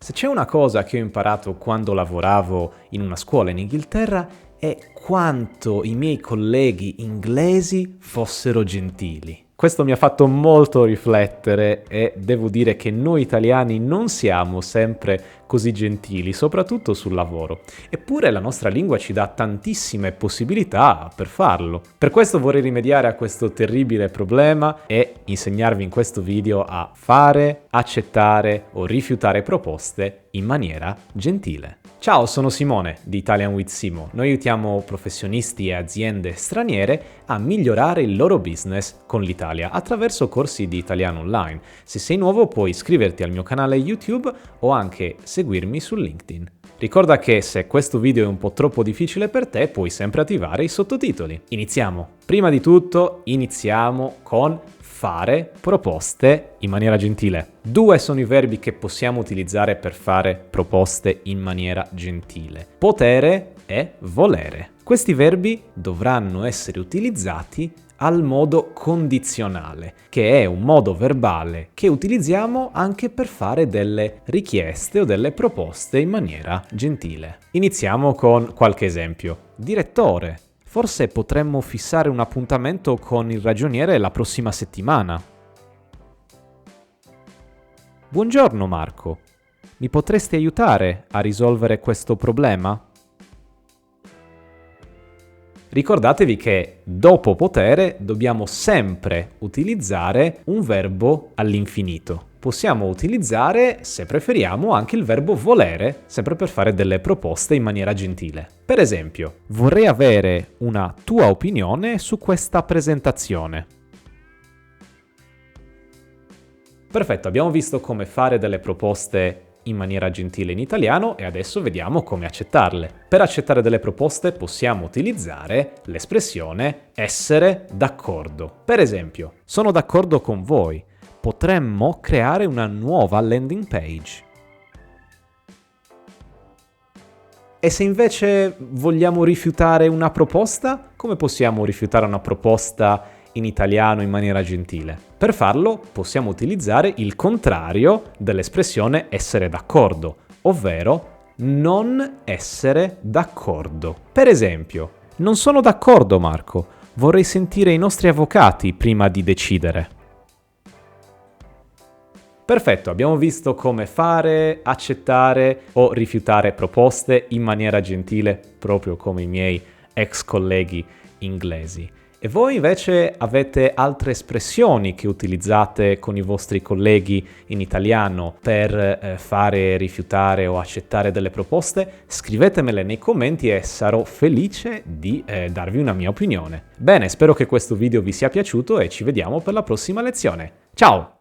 Se c'è una cosa che ho imparato quando lavoravo in una scuola in Inghilterra è quanto i miei colleghi inglesi fossero gentili. Questo mi ha fatto molto riflettere e devo dire che noi italiani non siamo sempre così gentili, soprattutto sul lavoro. Eppure la nostra lingua ci dà tantissime possibilità per farlo. Per questo vorrei rimediare a questo terribile problema e insegnarvi in questo video a fare, accettare o rifiutare proposte in maniera gentile. Ciao, sono Simone di Italian with Simo. Noi aiutiamo professionisti e aziende straniere a migliorare il loro business con l'Italia attraverso corsi di italiano online. Se sei nuovo puoi iscriverti al mio canale YouTube o anche seguirmi su LinkedIn. Ricorda che se questo video è un po' troppo difficile per te puoi sempre attivare i sottotitoli. Iniziamo! Prima di tutto iniziamo con fare proposte in maniera gentile. 2 sono i verbi che possiamo utilizzare per fare proposte in maniera gentile: potere e volere. Questi verbi dovranno essere utilizzati al modo condizionale, che è un modo verbale che utilizziamo anche per fare delle richieste o delle proposte in maniera gentile. Iniziamo con qualche esempio. Direttore, forse potremmo fissare un appuntamento con il ragioniere la prossima settimana. Buongiorno Marco, mi potresti aiutare a risolvere questo problema? Ricordatevi che dopo potere dobbiamo sempre utilizzare un verbo all'infinito. Possiamo utilizzare, se preferiamo, anche il verbo volere, sempre per fare delle proposte in maniera gentile. Per esempio, vorrei avere una tua opinione su questa presentazione. Perfetto, abbiamo visto come fare delle proposte in maniera gentile in italiano e adesso vediamo come accettarle. Per accettare delle proposte possiamo utilizzare l'espressione essere d'accordo. Per esempio, sono d'accordo con voi. Potremmo creare una nuova landing page. E se invece vogliamo rifiutare una proposta, come possiamo rifiutare una proposta in italiano in maniera gentile? Per farlo possiamo utilizzare il contrario dell'espressione essere d'accordo, ovvero non essere d'accordo. Per esempio, non sono d'accordo Marco, vorrei sentire i nostri avvocati prima di decidere. Perfetto, abbiamo visto come fare, accettare o rifiutare proposte in maniera gentile, proprio come i miei ex colleghi inglesi. E voi invece avete altre espressioni che utilizzate con i vostri colleghi in italiano per fare, rifiutare o accettare delle proposte? Scrivetemele nei commenti e sarò felice di darvi una mia opinione. Bene, spero che questo video vi sia piaciuto e ci vediamo per la prossima lezione. Ciao!